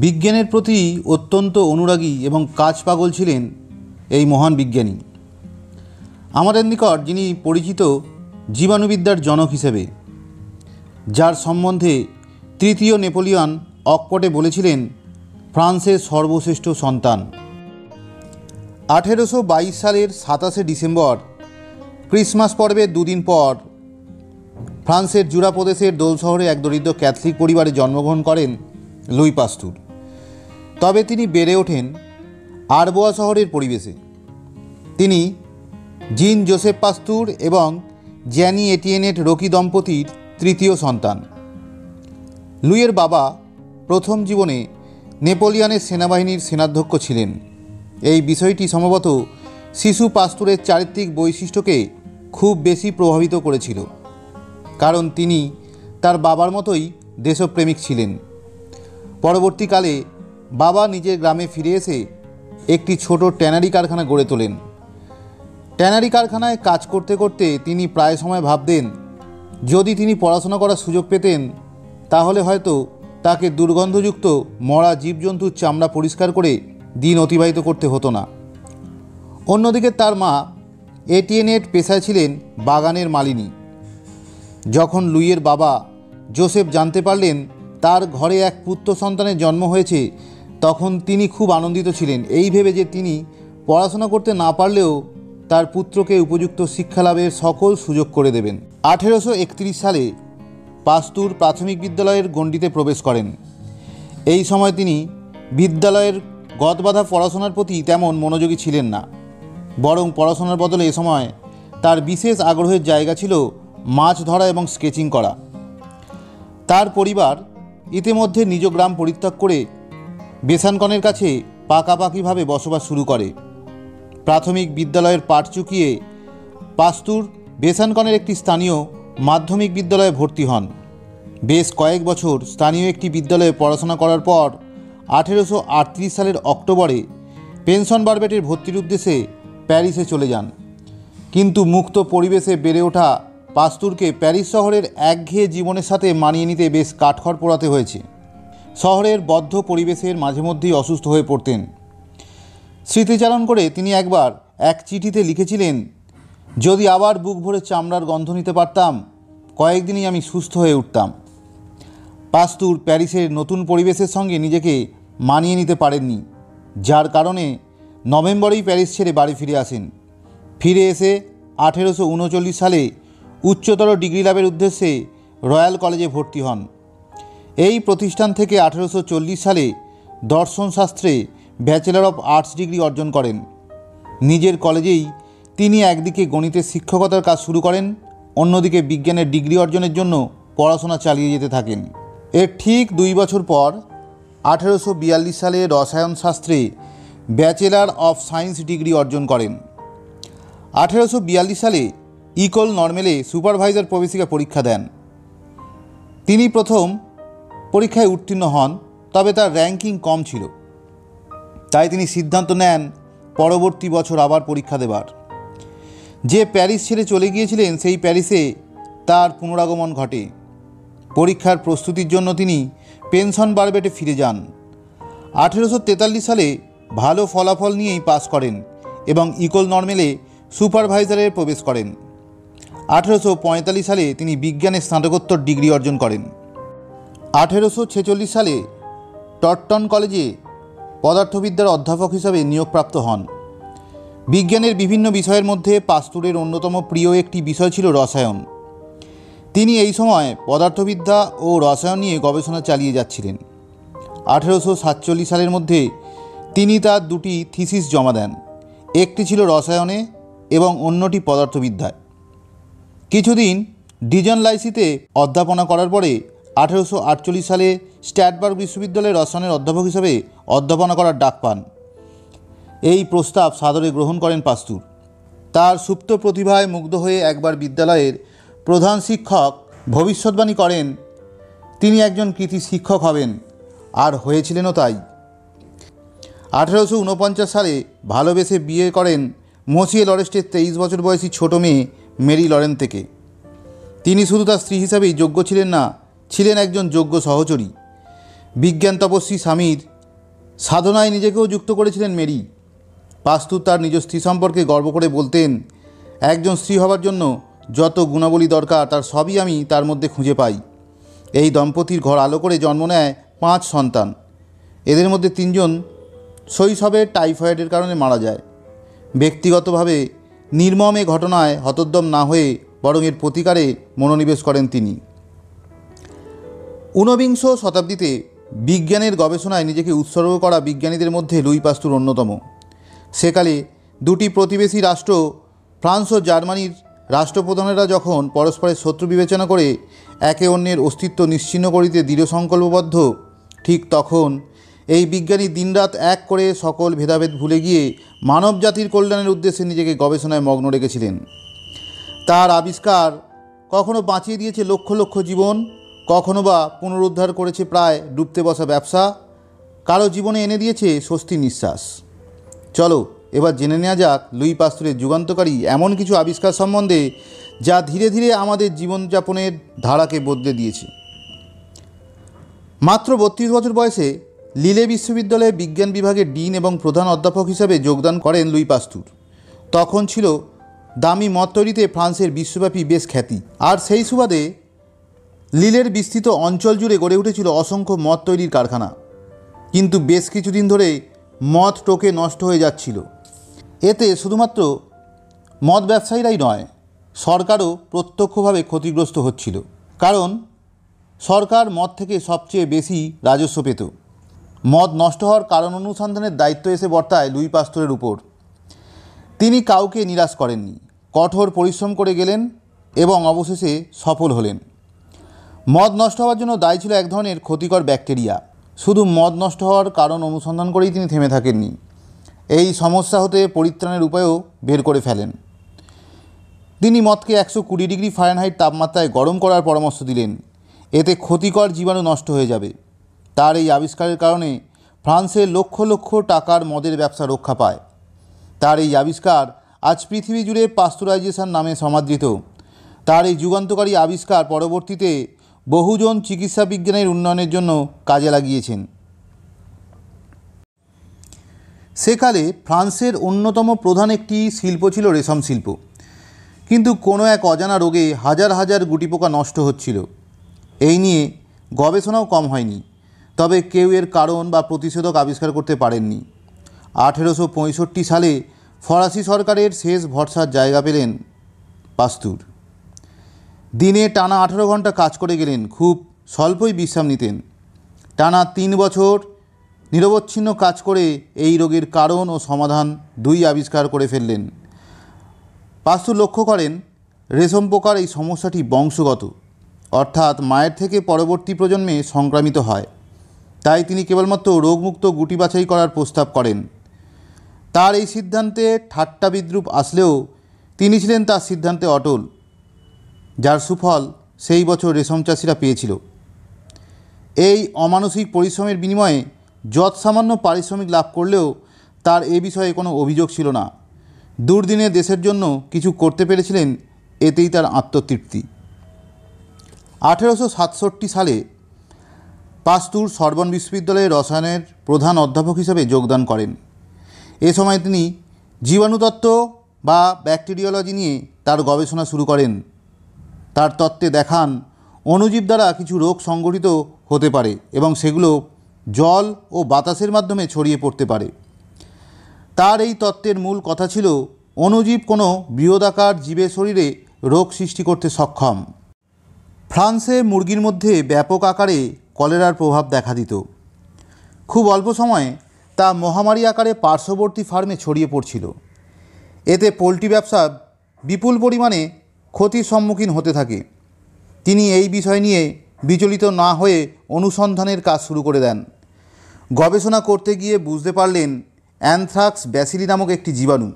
বিজ্ঞানের প্রতি অত্যন্ত অনুরাগী এবং কাজ পাগল ছিলেন এই মহান বিজ্ঞানী। আমাদের নিকট যিনি পরিচিত জীবাণুবিদ্যার জনক হিসেবে, যার সম্বন্ধে তৃতীয় নেপোলিয়ন অকপটে বলেছিলেন ফ্রান্সের সর্বশ্রেষ্ঠ সন্তান। 1822 সালের 27 ডিসেম্বর ক্রিসমাস পর্বের দুদিন পর ফ্রান্সের জুরা প্রদেশের দোল শহরে এক দরিদ্র ক্যাথলিক পরিবারে জন্মগ্রহণ করেন লুই পাস্তুর। তবে তিনি বেড়ে ওঠেন আরবোয়া শহরের পরিবেশে। তিনি জিন জোসেফ পাস্তুর এবং জ্যানি এটিয়েনেট রকি দম্পতির তৃতীয় সন্তান। লুইয়ের বাবা প্রথম জীবনে নেপোলিয়নের সেনাবাহিনীর সেনাধ্যক্ষ ছিলেন। এই বিষয়টি সম্ভবত শিশু পাস্তুরের চারিত্রিক বৈশিষ্ট্যকে খুব বেশি প্রভাবিত করেছিল, কারণ তিনি তার বাবার মতোই দেশপ্রেমিক ছিলেন। পরবর্তীকালে বাবা নিজের গ্রামে ফিরে এসে একটি ছোট ট্যানারি কারখানা গড়ে তোলেন। ট্যানারি কারখানায় কাজ করতে করতে তিনি প্রায় সময় ভাবতেন, যদি তিনি পড়াশোনা করার সুযোগ পেতেন তাহলে হয়তো তাকে দুর্গন্ধযুক্ত মরা জীবজন্তুর চামড়া পরিষ্কার করে দিন অতিবাহিত করতে হতো না। অন্যদিকে তার মা এটিয়েনেট পেশায় ছিলেন বাগানের মালিনী। যখন লুইয়ের বাবা জোসেফ জানতে পারলেন তার ঘরে এক পুত্র সন্তানের জন্ম হয়েছে, তখন তিনি খুব আনন্দিত ছিলেন, এই ভেবে যে তিনি পড়াশোনা করতে না পারলেও তার পুত্রকে উপযুক্ত শিক্ষালাভের সকল সুযোগ করে দেবেন। 1831 সালে পাস্তুর প্রাথমিক বিদ্যালয়ের গণ্ডিতে প্রবেশ করেন। এই সময় তিনি বিদ্যালয়ের গদবাঁধা পড়াশোনার প্রতি তেমন মনোযোগী ছিলেন না, বরং পড়াশোনার বদলে এ সময় তার বিশেষ আগ্রহের জায়গা ছিল মাছ ধরা এবং স্কেচিং করা। তার পরিবার ইতিমধ্যে নিজ গ্রাম পরিত্যাগ করে বেসানকনের কাছে পাকাপাকিভাবে বসবাস শুরু করে। প্রাথমিক বিদ্যালয়ের পাঠ চুকিয়ে পাস্তুর বেসানকনের একটি স্থানীয় মাধ্যমিক বিদ্যালয়ে ভর্তি হন। বেশ কয়েক বছর স্থানীয় একটি বিদ্যালয়ে পড়াশোনা করার পর 1838 সালের অক্টোবরে পেনশন বারবেটের ভর্তির উদ্দেশ্যে প্যারিসে চলে যান। কিন্তু মুক্ত পরিবেশে বেড়ে ওঠা পাস্তুরকে প্যারিস শহরের একঘেয়ে জীবনের সাথে মানিয়ে নিতে বেশ কাঠখড় পোড়াতে হয়েছে। শহরের বদ্ধ পরিবেশের মাঝে মধ্যেই অসুস্থ হয়ে পড়তেন। স্মৃতিচারণ করে তিনি একবার এক চিঠিতে লিখেছিলেন, যদি আবার বুক ভরে চামড়ার গন্ধ নিতে পারতাম, কয়েকদিনই আমি সুস্থ হয়ে উঠতাম। পাস্তুর প্যারিসের নতুন পরিবেশের সঙ্গে নিজেকে মানিয়ে নিতে পারেননি, যার কারণে নভেম্বরেই প্যারিস ছেড়ে বাড়ি ফিরে আসেন। ফিরে এসে 1839 সালে উচ্চতর ডিগ্রি লাভের উদ্দেশ্যে রয়্যাল কলেজে ভর্তি হন। এই প্রতিষ্ঠান থেকে 1840 সালে দর্শনশাস্ত্রে ব্যাচেলর অফ আর্টস ডিগ্রি অর্জন করেন। নিজের কলেজেই তিনি একদিকে গণিতের শিক্ষকতার কাজ শুরু করেন, অন্যদিকে বিজ্ঞানের ডিগ্রি অর্জনের জন্য পড়াশোনা চালিয়ে যেতে থাকেন। এর ঠিক 2 বছর পর 1842 সালে রসায়ন শাস্ত্রে ব্যাচেলর অফ সায়েন্স ডিগ্রি অর্জন করেন। 1842 সালে ইকোল নর্মেলে সুপারভাইজার প্রবেশিকা পরীক্ষা দেন। তিনি প্রথম পরীক্ষায় উত্তীর্ণ হন, তবে তার র্যাঙ্কিং কম ছিল, তাই তিনি সিদ্ধান্ত নেন পরবর্তী বছর আবার পরীক্ষা দেবার। যে প্যারিস ছেড়ে চলে গিয়েছিলেন সেই প্যারিসে তার পুনরাগমন ঘটে। পরীক্ষার প্রস্তুতির জন্য তিনি পেনশন বারবেটে ফিরে যান। 1843 সালে ভালো ফলাফল নিয়েই পাস করেন এবং ইকোল নর্মেলে সুপারভাইজারে প্রবেশ করেন। 1845 সালে তিনি বিজ্ঞানে স্নাতকোত্তর ডিগ্রি অর্জন করেন। 1846 সালে টট্টন কলেজে পদার্থবিদ্যার অধ্যাপক হিসাবে নিয়োগপ্রাপ্ত হন। বিজ্ঞানের বিভিন্ন বিষয়ের মধ্যে পাস্তুরের অন্যতম প্রিয় একটি বিষয় ছিল রসায়ন। তিনি এই সময় পদার্থবিদ্যা ও রসায়ন নিয়ে গবেষণা চালিয়ে যাচ্ছিলেন। 1847 সালের মধ্যে তিনি তার 2টি থিসিস জমা দেন, একটি ছিল রসায়নে এবং অন্যটি পদার্থবিদ্যায়। কিছুদিন ডিজন লাইসিতে অধ্যাপনা করার পরে 1848 সালে স্ট্যাটবার্গ বিশ্ববিদ্যালয়ের রসায়নের অধ্যাপক হিসেবে অধ্যাপনা করার ডাক পান। এই প্রস্তাব সাদরে গ্রহণ করেন পাস্তুর। তার সুপ্ত প্রতিভায় মুগ্ধ হয়ে একবার বিদ্যালয়ের প্রধান শিক্ষক ভবিষ্যৎবাণী করেন তিনি একজন কৃতি শিক্ষক হবেন, আর হয়েছিলেনও তাই। 1849 সালে ভালোবেসে বিয়ে করেন মসিয়ে লরেস্টের 23 বছর বয়সী ছোট মেয়ে মেরি লরেন থেকে। তিনি শুধু তার স্ত্রী হিসাবেই যোগ্য ছিলেন না, ছিলেন একজন যোগ্য সহচরী। বিজ্ঞান তপস্বী স্বামীর সাধনায় নিজেকেও যুক্ত করেছিলেন মেরি। পাস্তুর তার নিজ স্ত্রী সম্পর্কে গর্ব করে বলতেন, একজন স্ত্রী হবার জন্য যত গুণাবলী দরকার তার সবই আমি তার মধ্যে খুঁজে পাই। এই দম্পতির ঘর আলো করে জন্ম নেয় 5 সন্তান। এদের মধ্যে 3 জন শৈশবে টাইফয়েডের কারণে মারা যায়। ব্যক্তিগতভাবে নির্মম এ ঘটনায় হতোদ্যম না হয়ে বরং এর প্রতিকারে মনোনিবেশ করেন তিনি। 19বিংশ শতাব্দীতে বিজ্ঞানের গবেষণায় নিজেকে উৎসর্গ করা বিজ্ঞানীদের মধ্যে লুই পাস্তুর অন্যতম। সেকালে দুটি প্রতিবেশী রাষ্ট্র ফ্রান্স ও জার্মানির রাষ্ট্রপ্রধানেরা যখন পরস্পরের শত্রু বিবেচনা করে একে অন্যের অস্তিত্ব নিশ্চিহ্ন করিতে দৃঢ় সংকল্পবদ্ধ, ঠিক তখন এই বিজ্ঞানী দিনরাত এক করে সকল ভেদাভেদ ভুলে গিয়ে মানব জাতির কল্যাণের উদ্দেশ্যে নিজেকে গবেষণায় মগ্ন রেখেছিলেন। তার আবিষ্কার কখনো বাঁচিয়ে দিয়েছে লক্ষ লক্ষ জীবন, কখনো বা পুনরুদ্ধার করেছে প্রায় ডুবতে বসা ব্যবসা, কারো জীবনে এনে দিয়েছে স্বস্তির নিঃশ্বাস। চলো এবার জেনে নেওয়া যাক লুই পাস্তুরের যুগান্তকারী এমন কিছু আবিষ্কার সম্বন্ধে যা ধীরে ধীরে আমাদের জীবনযাপনের ধারাকে বদলে দিয়েছে। মাত্র 32 বছর বয়সে লিলে বিশ্ববিদ্যালয়ে বিজ্ঞান বিভাগের ডিন এবং প্রধান অধ্যাপক হিসাবে যোগদান করেন লুই পাস্তুর। তখন ছিল দামি মদ তৈরিতে ফ্রান্সের বিশ্বব্যাপী বেশ খ্যাতি, আর সেই সুবাদে লিলের বিস্তৃত অঞ্চল জুড়ে গড়ে উঠেছিল অসংখ্য মদ তৈরির কারখানা। কিন্তু বেশ কিছুদিন ধরে মদ টোকে নষ্ট হয়ে যাচ্ছিল। এতে শুধুমাত্র মদ ব্যবসায়ীরাই নয়, সরকারও প্রত্যক্ষভাবে ক্ষতিগ্রস্ত হচ্ছিল। কারণ সরকার মদ থেকে সবচেয়ে বেশি রাজস্ব পেত। মদ নষ্ট হওয়ার কারণ অনুসন্ধানের দায়িত্ব এসে বর্তায় লুই পাস্তুরের উপর। তিনি কাউকে নিরাশ করেননি, কঠোর পরিশ্রম করে গেলেন এবং অবশেষে সফল হলেন। মদ নষ্ট হওয়ার জন্য দায়ী ছিল এক ধরনের ক্ষতিকর ব্যাকটেরিয়া। শুধু মদ নষ্ট হওয়ার কারণ অনুসন্ধান করেই তিনি থেমে থাকেননি, এই সমস্যা হতে পরিত্রাণের উপায়ও বের করে ফেলেন। তিনি মদকে 120 ডিগ্রি ফারেনহাইট তাপমাত্রায় গরম করার পরামর্শ দিলেন। এতে ক্ষতিকর জীবাণু নষ্ট হয়ে যাবে। তার এই আবিষ্কারের কারণে ফ্রান্সের লক্ষ লক্ষ টাকার মদের ব্যবসা রক্ষা পায়। তার এই আবিষ্কার আজ পৃথিবী জুড়ে পাস্তুরাইজেশন নামে সমাদৃত। তার এই যুগান্তকারী আবিষ্কার পরবর্তীতে বহুজন চিকিৎসা বিজ্ঞানের উন্নয়নের জন্য কাজে লাগিয়েছেন। সেকালে ফ্রান্সের অন্যতম প্রধান একটি শিল্প ছিল রেশম শিল্প। কিন্তু কোনো এক অজানা রোগে হাজার হাজার গুটিপোকা নষ্ট হচ্ছিল। এই নিয়ে গবেষণাও কম হয়নি, তবে কেউ এর কারণ বা প্রতিষেধক আবিষ্কার করতে পারেননি। 1865 সালে ফরাসি সরকারের শেষ ভরসার জায়গা পেলেন পাস্তুর। দিনে টানা 18 ঘন্টা কাজ করে গেলেন, খুব স্বল্পই বিশ্রাম নিতেন। টানা 3 বছর নিরবচ্ছিন্ন কাজ করে এই রোগের কারণ ও সমাধান 2 আবিষ্কার করে ফেললেন। পাস্তুর লক্ষ্য করেন রেশম পোকার এই সমস্যাটি বংশগত, অর্থাৎ মায়ের থেকে পরবর্তী প্রজন্মে সংক্রামিত হয়। তাই তিনি কেবলমাত্র রোগমুক্ত গুটি বাছাই করার প্রস্তাব করেন। তার এই সিদ্ধান্তে ঠাট্টা বিদ্রূপ আসলেও তিনি ছিলেন তার সিদ্ধান্তে অটল, যার সুফল সেই বছর রেশম চাষিরা পেয়েছিল। এই অমানসিক পরিশ্রমের বিনিময়ে যৎসামান্য পারিশ্রমিক লাভ করলেও তার এ বিষয়ে কোনো অভিযোগ ছিল না। দুর্দিনে দেশের জন্য কিছু করতে পেরেছিলেন, এতেই তার আত্মতৃপ্তি। 1867 সালে পাস্তুর সরবন বিশ্ববিদ্যালয়ের রসায়নের প্রধান অধ্যাপক হিসেবে যোগদান করেন। এ সময় তিনি জীবাণুতত্ত্ব বা ব্যাকটেরিওলজি নিয়ে তার গবেষণা শুরু করেন। তার তত্ত্বে দেখান অণুজীব দ্বারা কিছু রোগ সংগঠিত হতে পারে এবং সেগুলো জল ও বাতাসের মাধ্যমে ছড়িয়ে পড়তে পারে। তার এই তত্ত্বের মূল কথা ছিল অণুজীব কোনো বৃহদাকার জীবের শরীরে রোগ সৃষ্টি করতে সক্ষম। ফ্রান্সে মুরগির মধ্যে ব্যাপক আকারে কলেরার প্রভাব দেখা দিত। খুব অল্প সময়ে তা মহামারী আকারে পার্শ্ববর্তী ফার্মে ছড়িয়ে পড়ছিল। এতে পোলট্রি ব্যবসা বিপুল পরিমাণে ক্ষতির সম্মুখীন হতে থাকে। তিনি এই বিষয় নিয়ে বিচলিত না হয়ে অনুসন্ধানের কাজ শুরু করে দেন। গবেষণা করতে গিয়ে বুঝতে পারলেন অ্যানথ্রাক্স ব্যাসিলি নামক একটি জীবাণু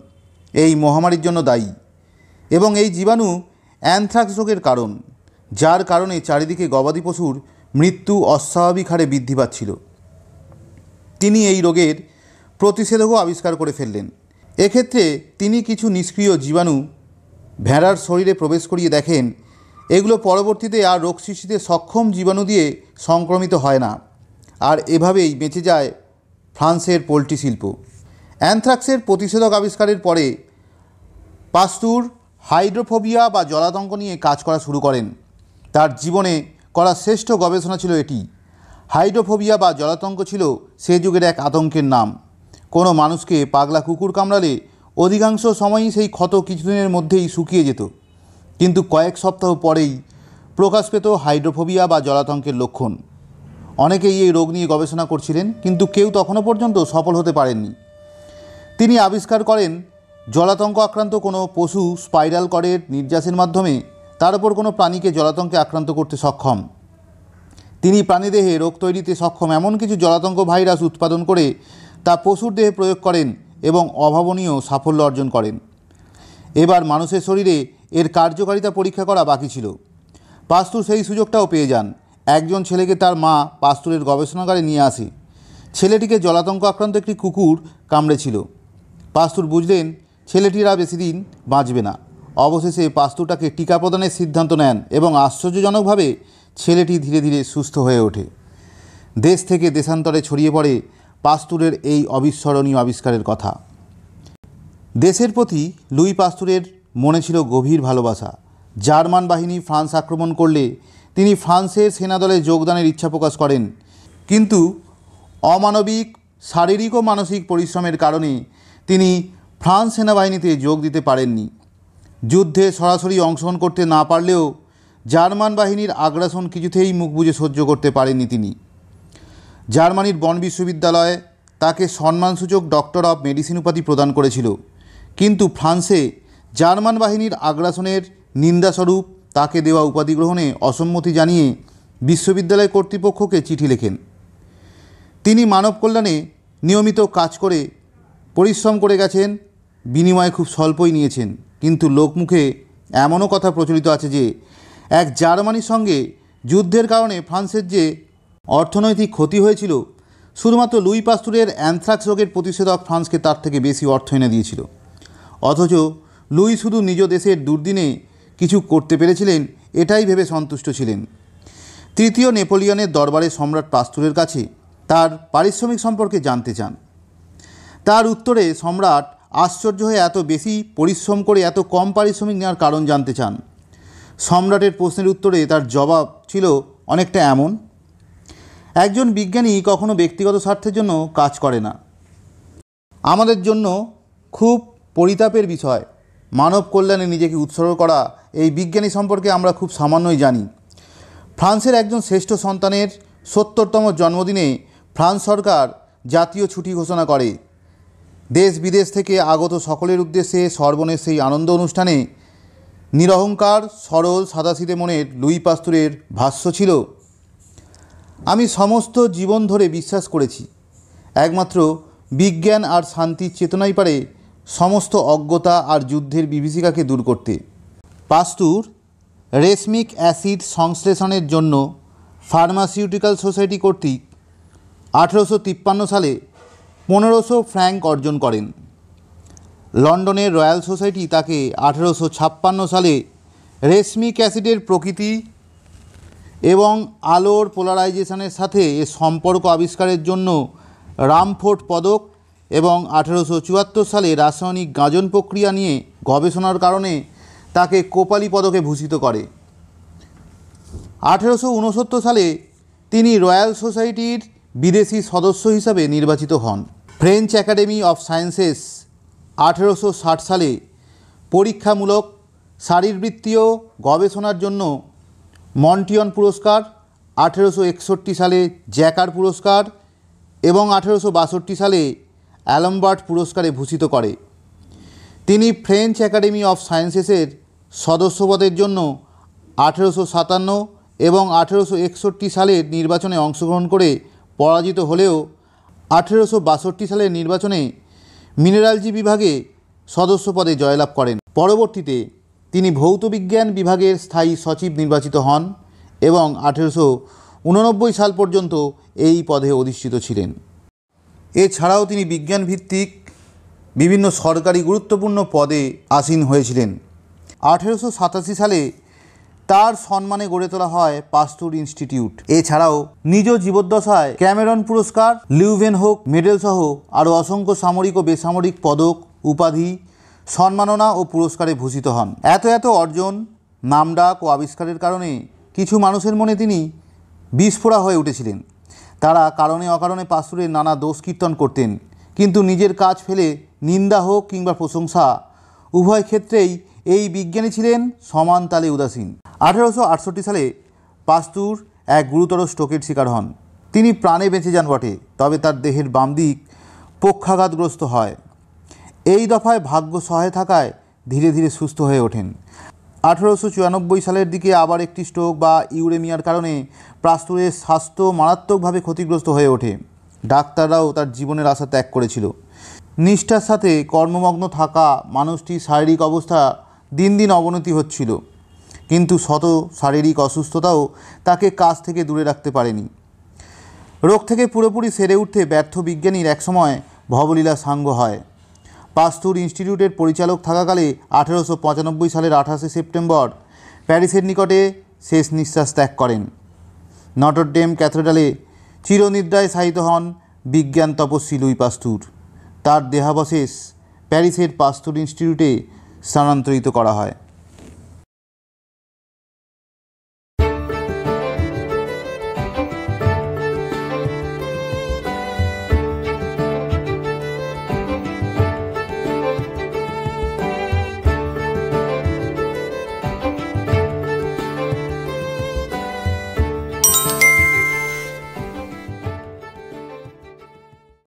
এই মহামারীর জন্য দায়ী এবং এই জীবাণু অ্যানথ্রাক্স রোগের কারণ, যার কারণে চারিদিকে গবাদি পশুর মৃত্যু অস্বাভাবিক হারে বৃদ্ধি পাচ্ছিল। তিনি এই রোগের প্রতিষেধকও আবিষ্কার করে ফেললেন। এক্ষেত্রে তিনি কিছু নিষ্ক্রিয় জীবাণু ভেড়ার শরীরে প্রবেশ করিয়ে দেখেন এগুলো পরবর্তীতে আর রোগ সৃষ্টিতে সক্ষম জীবাণু দিয়ে সংক্রমিত হয় না, আর এভাবেই বেঁচে যায় ফ্রান্সের পোলট্রি শিল্প। অ্যানথ্রাক্সের প্রতিষেধক আবিষ্কারের পরে পাস্তুর হাইড্রোফোবিয়া বা জলাতঙ্ক নিয়ে কাজ করা শুরু করেন। তার জীবনে করা শ্রেষ্ঠ গবেষণা ছিল এটি। হাইড্রোফোবিয়া বা জলাতঙ্ক ছিল সে যুগের এক আতঙ্কের নাম। কোনো মানুষকে পাগলা কুকুর কামড়ালে অধিকাংশ সময়ই সেই ক্ষত কিছুদিনের মধ্যেই শুকিয়ে যেত, কিন্তু কয়েক সপ্তাহ পরেই প্রকাশ পেত হাইড্রোফোবিয়া বা জলাতঙ্কের লক্ষণ। অনেকেই এই রোগ নিয়ে গবেষণা করছিলেন, কিন্তু কেউ তখনও পর্যন্ত সফল হতে পারেননি। তিনি আবিষ্কার করেন জলাতঙ্ক আক্রান্ত কোনো পশু স্পাইরাল কর্ডের নির্যাসের মাধ্যমে তার উপর কোনো প্রাণীকে জলাতঙ্কে আক্রান্ত করতে সক্ষম। তিনি প্রাণীদেহে রোগ তৈরিতে সক্ষম এমন কিছু জলাতঙ্ক ভাইরাস উৎপাদন করে তা পশুর দেহে প্রয়োগ করেন এবং অভাবনীয় সাফল্য অর্জন করেন। এবার মানুষের শরীরে এর কার্যকারিতা পরীক্ষা করা বাকি ছিল। পাস্তুর সেই সুযোগটাও পেয়ে যান। একজন ছেলেকে তার মা পাস্তুরের গবেষণাগারে নিয়ে আসে। ছেলেটিকে জলাতঙ্ক আক্রান্ত একটি কুকুর কামড়েছিল। পাস্তুর বুঝলেন ছেলেটির আর বেশি দিন বাঁচবে না। অবশেষে পাস্তুরটাকে টিকা প্রদানের সিদ্ধান্ত নেন এবং আশ্চর্যজনকভাবে ছেলেটি ধীরে ধীরে সুস্থ হয়ে ওঠে। দেশ থেকে দেশান্তরে ছড়িয়ে পড়ে পাস্তুরের এই অবিস্মরণীয় আবিষ্কারের কথা। দেশের প্রতি লুই পাস্তুরের মনে ছিল গভীর ভালোবাসা। জার্মান বাহিনী ফ্রান্স আক্রমণ করলে তিনি ফ্রান্সের সেনাদলে যোগদানের ইচ্ছা প্রকাশ করেন, কিন্তু অমানবিক শারীরিক ও মানসিক পরিশ্রমের কারণে তিনি ফ্রান্স সেনাবাহিনীতে যোগ দিতে পারেননি। যুদ্ধে সরাসরি অংশগ্রহণ করতে না পারলেও জার্মান বাহিনীর আগ্রাসন কিছুতেই মুখ বুজে সহ্য করতে পারেননি তিনি। জার্মানির বন বিশ্ববিদ্যালয় তাকে সম্মানসূচক ডক্টর অব মেডিসিন উপাধি প্রদান করেছিল, কিন্তু ফ্রান্সে জার্মান বাহিনীর আগ্রাসনের নিন্দাস্বরূপ তাকে দেওয়া উপাধি গ্রহণে অসম্মতি জানিয়ে বিশ্ববিদ্যালয় কর্তৃপক্ষকে চিঠি লেখেন। তিনি মানব কল্যাণে নিয়মিত কাজ করে পরিশ্রম করে গেছেন, বিনিময়ে খুব স্বল্পই নিয়েছেন, কিন্তু লোকমুখে এমনও কথা প্রচলিত আছে যে এক জার্মানির সঙ্গে যুদ্ধের কারণে ফ্রান্সের যে অর্থনৈতিক ক্ষতি হয়েছিল, শুধুমাত্র লুই পাস্তুরের অ্যানথ্রাক্স রোগের প্রতিষেধক ফ্রান্সকে তার থেকে বেশি অর্থ এনে দিয়েছিল। অথচ লুই শুধু নিজ দেশের দুর্দিনে কিছু করতে পেরেছিলেন এটাই ভেবে সন্তুষ্ট ছিলেন। তৃতীয় নেপোলিয়নের দরবারে সম্রাট পাস্তুরের কাছে তার পারিশ্রমিক সম্পর্কে জানতে চান। তার উত্তরে সম্রাট আশ্চর্য হয়ে এত বেশি পরিশ্রম করে এত কম পারিশ্রমিক নেওয়ার কারণ জানতে চান। সম্রাটের প্রশ্নের উত্তরে তার জবাব ছিল অনেকটা এমন: একজন বিজ্ঞানী কখনো ব্যক্তিগত স্বার্থের জন্য কাজ করে না। আমাদের জন্য খুব পরিতাপের বিষয়, মানব কল্যাণে নিজেকে উৎসর্গ করা এই বিজ্ঞানী সম্পর্কে আমরা খুব সামান্যই জানি। ফ্রান্সের একজন শ্রেষ্ঠ সন্তানের ৭০তম জন্মদিনে ফ্রান্স সরকার জাতীয় ছুটি ঘোষণা করে। দেশ বিদেশ থেকে আগত সকলের উদ্দেশ্যে সর্বনের সেই আনন্দ অনুষ্ঠানে নিরহংকার সরল সাদাসিধে মনের লুই পাস্তুরের ভাষ্য ছিল: আমি সমস্ত জীবন ধরে বিশ্বাস করেছি একমাত্র বিজ্ঞান আর শান্তির চেতনাই পারে সমস্ত অজ্ঞতা আর যুদ্ধের বিভীষিকাকে দূর করতে। পাস্তুর রেশমিক অ্যাসিড সংশ্লেষণের জন্য ফার্মাসিউটিক্যাল সোসাইটি কর্তৃক 1853 সালে 1500 ফ্র্যাঙ্ক অর্জন করেন। লন্ডনের রয়্যাল সোসাইটি তাকে 1856 সালে রেশমিক অ্যাসিডের প্রকৃতি এবং আলোর পোলারাইজেশনের সাথে এর সম্পর্ক আবিষ্কারের জন্য রামফোর্ড পদক এবং 1874 সালে রাসায়নিক গাঁজন প্রক্রিয়া নিয়ে গবেষণার কারণে তাকে কোপালি পদকে ভূষিত করে। 1869 সালে তিনি রয়্যাল সোসাইটির বিদেশি সদস্য হিসাবে নির্বাচিত হন। ফ্রেঞ্চ একাডেমি অফ সায়েন্সেস 1860 সালে পরীক্ষামূলক শারীরবৃত্তীয় গবেষণার জন্য মন্টিয়ন পুরস্কার, 1861 সালে জ্যাকার পুরস্কার এবং 1862 সালে অ্যালমবার্ট পুরস্কারে ভূষিত করে। তিনি ফ্রেঞ্চ একাডেমি অফ সায়েন্সেসের সদস্যপদের জন্য 1857 এবং 1861 সালের নির্বাচনে অংশগ্রহণ করে পরাজিত হলেও 1862 সালের নির্বাচনে মিনারেলজি বিভাগে সদস্যপদে জয়লাভ করেন। পরবর্তীতে তিনি ভৌতবিজ্ঞান বিভাগের স্থায়ী সচিব নির্বাচিত হন এবং 1889 সাল পর্যন্ত এই পদে অধিষ্ঠিত ছিলেন। এছাড়াও তিনি বিজ্ঞানভিত্তিক বিভিন্ন সরকারি গুরুত্বপূর্ণ পদে আসীন হয়েছিলেন। 1887 সালে তার সম্মানে গড়ে তোলা হয় পাস্তুর ইনস্টিটিউট। এছাড়াও নিজ জীবদ্দশায় ক্যামেরন পুরস্কার, লিউভেনহোক মেডেল সহ আরও অসংখ্য সামরিক ও বেসামরিক পদক, উপাধি, সম্মাননা ও পুরস্কারে ভূষিত হন। এত অর্জন, নামডাক ও আবিষ্কারের কারণে কিছু মানুষের মনে তিনি বিস্ফোরা হয়ে উঠেছিলেন। তারা কারণে অকারণে পাস্তুরের নানা দোষ কীর্তন করতেন, কিন্তু নিজের কাজ ফেলে নিন্দা হোক কিংবা প্রশংসা, উভয় ক্ষেত্রেই এই বিজ্ঞানী ছিলেন সমান তালে উদাসীন। 1868 সালে পাস্তুর এক গুরুতর স্ট্রোকের শিকার হন। তিনি প্রাণে বেঁচে যান বটে, তবে তার দেহের বাম দিক পক্ষাঘাতগ্রস্ত হয়। এই দফায় ভাগ্য সহায় থাকায় ধীরে ধীরে সুস্থ হয়ে ওঠেন। 1894 সালের দিকে আবার একটি স্ট্রোক বা ইউরেমিয়ার কারণে পাস্তুরের স্বাস্থ্য মারাত্মকভাবে ক্ষতিগ্রস্ত হয়ে ওঠে। ডাক্তাররাও তার জীবনের আশা ত্যাগ করেছিল। নিষ্ঠার সাথে কর্মমগ্ন থাকা মানুষটির শারীরিক অবস্থা দিন দিন অবনতি হচ্ছিল, কিন্তু শত শারীরিক অসুস্থতাও তাকে কাজ থেকে দূরে রাখতে পারেনি। রোগ থেকে পুরোপুরি সেরে উঠতে ব্যর্থ বিজ্ঞানীর একসময় ভবলীলা সাঙ্গ হয়। পাস্তুর ইনস্টিটিউটের পরিচালক থাকাকালে 1895 সালের 28 সেপ্টেম্বর প্যারিসের নিকটে শেষ নিঃশ্বাস ত্যাগ করেন। নটরডেম ক্যাথেড্রালে চিরনিদ্রায় শায়িত হন বিজ্ঞান তপস্বী লুই পাস্তুর। তার দেহাবশেষ প্যারিসের পাস্তুর ইনস্টিটিউটে স্থানান্তরিত করা হয়।